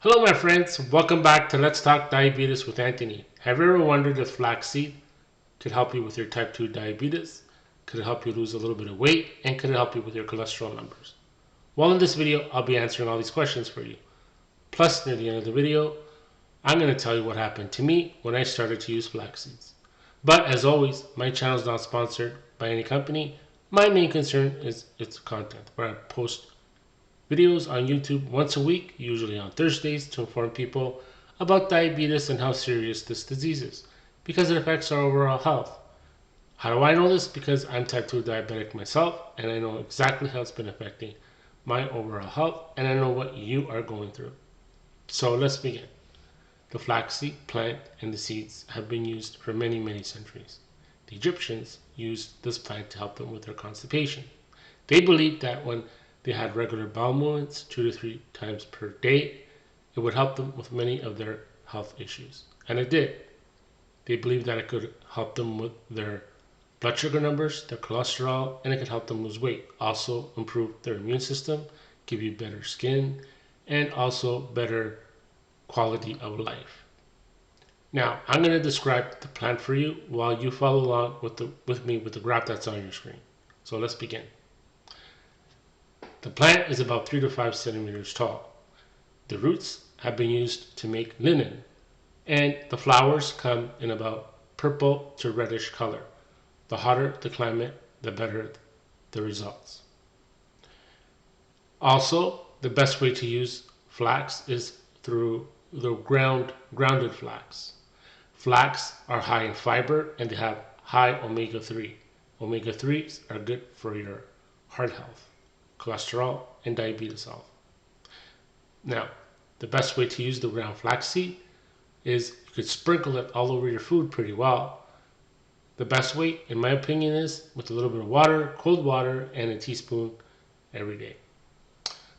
Hello my friends, welcome back to Let's Talk Diabetes with Anthony. Have you ever wondered if flaxseed could help you with your type 2 diabetes? Could it help you lose a little bit of weight? And could it help you with your cholesterol numbers? Well, in this video, I'll be answering all these questions for you. Plus, near the end of the video, I'm going to tell you what happened to me when I started to use flax seeds. But as always, my channel is not sponsored by any company. My main concern is its content, where I post videos on YouTube once a week, usually on Thursdays, to inform people about diabetes and how serious this disease is, because it affects our overall health. How do I know this? Because I'm type 2 diabetic myself, and I know exactly how it's been affecting my overall health, and I know what you are going through. So let's begin. The flaxseed plant and the seeds have been used for many, many centuries. The Egyptians used this plant to help them with their constipation. They believed that when they had regular bowel movements 2 to 3 times per day, it would help them with many of their health issues. And it did. They believed that it could help them with their blood sugar numbers, their cholesterol, and it could help them lose weight. Also improve their immune system, give you better skin, and also better quality of life. Now, I'm going to describe the plant for you while you follow along with me with the graph that's on your screen. So let's begin. The plant is about 3 to 5 centimeters tall. The roots have been used to make linen, and the flowers come in about purple to reddish color. The hotter the climate, the better the results. Also, the best way to use flax is through the grounded flax. Flax are high in fiber and they have high omega-3. Omega-3s are good for your heart health, cholesterol, and diabetes health. Now, the best way to use the ground flaxseed is you could sprinkle it all over your food pretty well. The best way, in my opinion, is with a little bit of water, cold water, and a teaspoon every day.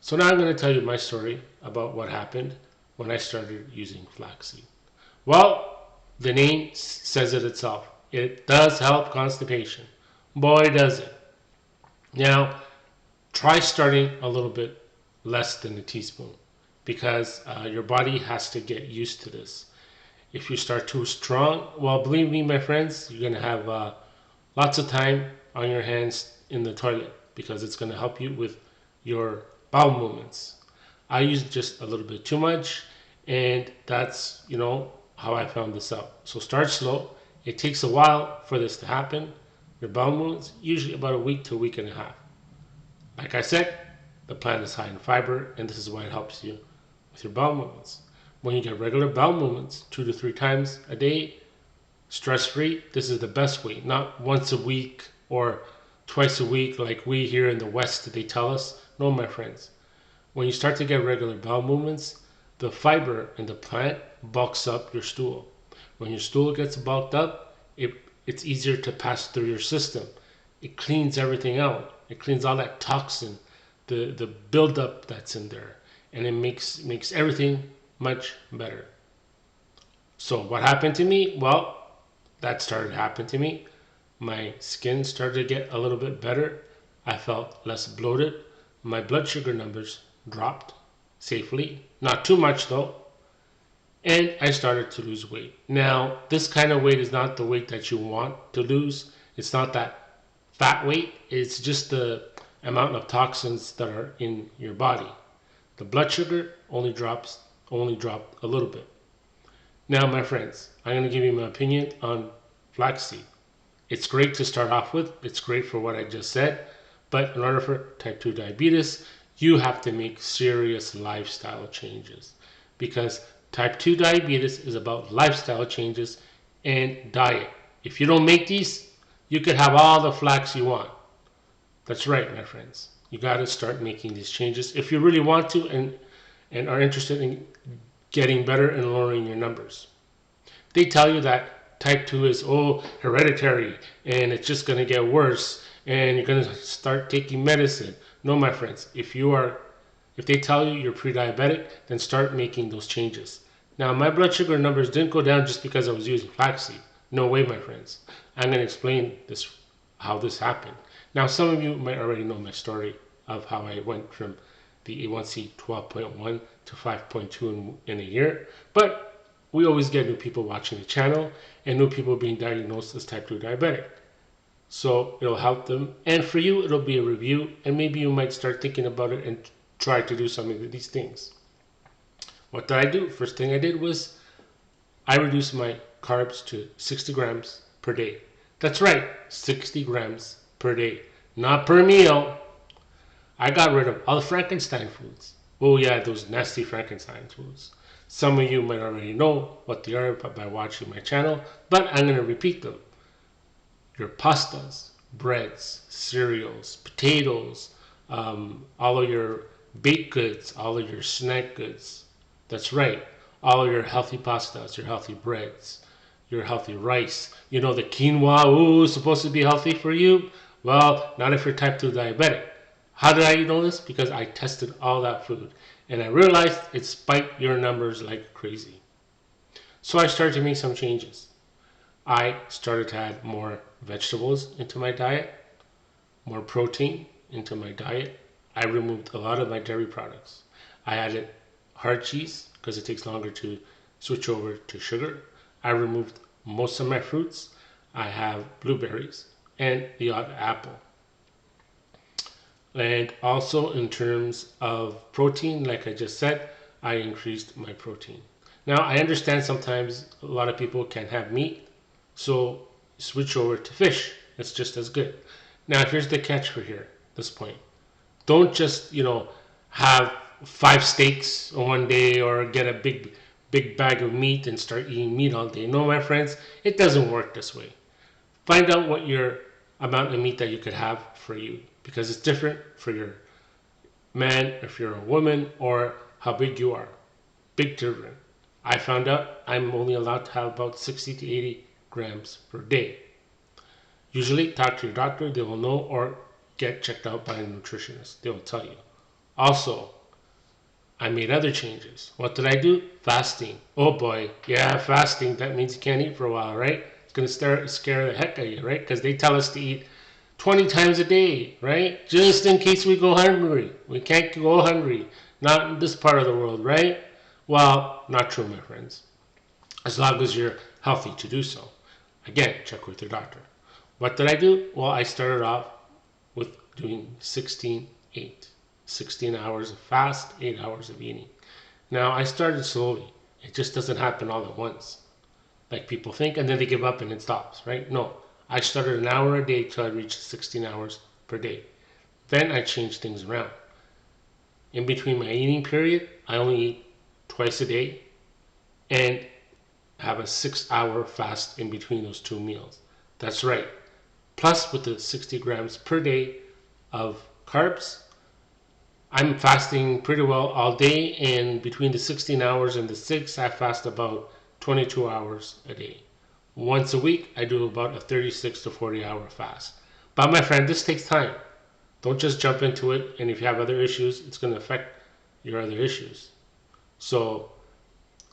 So now I'm going to tell you my story about what happened when I started using flaxseed. Well, the name says it itself. It does help constipation. Boy, does it. Now, try starting a little bit less than a teaspoon because your body has to get used to this. If you start too strong, well, believe me, my friends, you're going to have lots of time on your hands in the toilet because it's going to help you with your bowel movements. I used just a little bit too much, and that's, how I found this out. So start slow. It takes a while for this to happen. Your bowel movements, usually about a week to a week and a half. Like I said, the plant is high in fiber, and this is why it helps you with your bowel movements. When you get regular bowel movements 2 to 3 times a day, stress-free, this is the best way. Not once a week or twice a week like we here in the West, they tell us. No, my friends. When you start to get regular bowel movements, the fiber in the plant bulks up your stool. When your stool gets bulked up, it's easier to pass through your system. It cleans everything out. It cleans all that toxin, the buildup that's in there, and it makes everything much better. So what happened to me? Well, that started to happen to me. My skin started to get a little bit better. I felt less bloated. My blood sugar numbers dropped safely. Not too much though. And I started to lose weight. Now, this kind of weight is not the weight that you want to lose. It's not that fat weight. It's just the amount of toxins that are in your body. The blood sugar only dropped a little bit. Now, my friends, I'm going to give you my opinion on flaxseed. It's great to start off with. It's great for what I just said. But in order for type 2 diabetes, you have to make serious lifestyle changes because type 2 diabetes is about lifestyle changes and diet. If you don't make these, you could have all the flax you want. That's right, my friends. You got to start making these changes if you really want to and are interested in getting better and lowering your numbers. They tell you that type 2 is hereditary and it's just going to get worse and you're going to start taking medicine. No, my friends, if they tell you you're pre-diabetic, then start making those changes. Now, my blood sugar numbers didn't go down just because I was using flaxseed. No way, my friends. I'm going to explain how this happened. Now, some of you might already know my story of how I went from the A1C 12.1 to 5.2 in a year. But we always get new people watching the channel and new people being diagnosed as type 2 diabetic. So it'll help them. And for you, it'll be a review. And maybe you might start thinking about it and try to do something with these things. What did I do? First thing I did was I reduced my carbs to 60 grams per day. That's right, 60 grams per day, not per meal. I got rid of all the Frankenstein foods. Oh yeah, those nasty Frankenstein foods. Some of you might already know what they are by watching my channel, but I'm going to repeat them. Your pastas, breads, cereals, potatoes, all of your baked goods, all of your snack goods. That's right, all of your healthy pastas, your healthy breads, your healthy rice. You know the quinoa, ooh, supposed to be healthy for you? Well, not if you're type 2 diabetic. How did I know this? Because I tested all that food and I realized it spiked your numbers like crazy. So I started to make some changes. I started to add more vegetables into my diet, more protein into my diet. I removed a lot of my dairy products. I added hard cheese because it takes longer to switch over to sugar. I removed most of my fruits. I have blueberries and the odd apple. And also in terms of protein, like I just said, I increased my protein. Now I understand sometimes a lot of people can't have meat, so switch over to fish. It's just as good. Now here's the catch for this point. Don't just, have 5 steaks on one day or get a big bag of meat and start eating meat all day. No, my friends, it doesn't work this way. Find out what your amount of meat that you could have for you, because it's different for your man, if you're a woman, or how big you are. Big difference. I found out I'm only allowed to have about 60 to 80 grams per day. Usually talk to your doctor, they will know, or get checked out by a nutritionist. They will tell you. Also, I made other changes. What did I do? Fasting. Oh boy, yeah, fasting. That means you can't eat for a while, right? It's going to scare the heck out of you, right? Because they tell us to eat 20 times a day, right? Just in case we go hungry. We can't go hungry. Not in this part of the world, right? Well, not true, my friends. As long as you're healthy to do so. Again, check with your doctor. What did I do? Well, I started off with doing 16-8. 16 hours of fast, 8 hours of eating. Now, I started slowly. It just doesn't happen all at once, like people think, and then they give up and it stops, right? No, I started an hour a day till I reached 16 hours per day. Then I changed things around. In between my eating period, I only eat twice a day and have a 6-hour fast in between those 2 meals. That's right. Plus, with the 60 grams per day of carbs, I'm fasting pretty well all day, and between the 16 hours and the 6, I fast about 22 hours a day. Once a week, I do about a 36 to 40 hour fast. But my friend, this takes time. Don't just jump into it, and if you have other issues, it's going to affect your other issues. So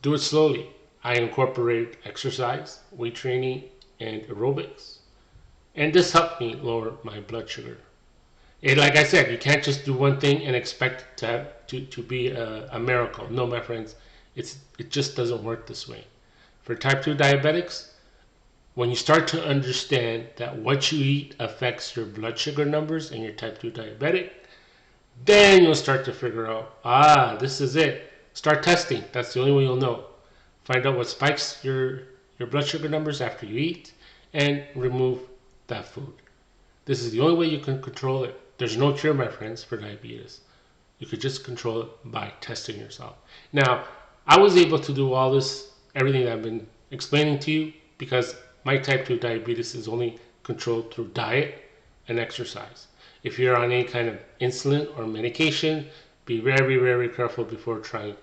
do it slowly. I incorporate exercise, weight training, and aerobics. And this helped me lower my blood sugar. And like I said, you can't just do one thing and expect to be a miracle. No, my friends, it just doesn't work this way. For type 2 diabetics, when you start to understand that what you eat affects your blood sugar numbers and you're type 2 diabetic, then you'll start to figure out, this is it. Start testing. That's the only way you'll know. Find out what spikes your blood sugar numbers after you eat and remove that food. This is the only way you can control it. There's no cure, my friends, for diabetes. You could just control it by testing yourself. Now, I was able to do all this, everything that I've been explaining to you, because my type 2 diabetes is only controlled through diet and exercise. If you're on any kind of insulin or medication, be very, very careful before trying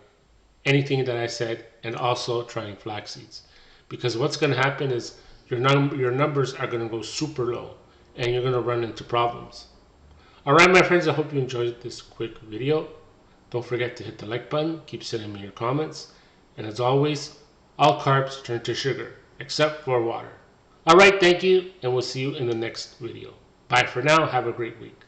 anything that I said, and also trying flax seeds. Because what's going to happen is your numbers are going to go super low, and you're going to run into problems. Alright, my friends, I hope you enjoyed this quick video. Don't forget to hit the like button, keep sending me your comments, and as always, all carbs turn to sugar, except for water. Alright, thank you, and we'll see you in the next video. Bye for now, have a great week.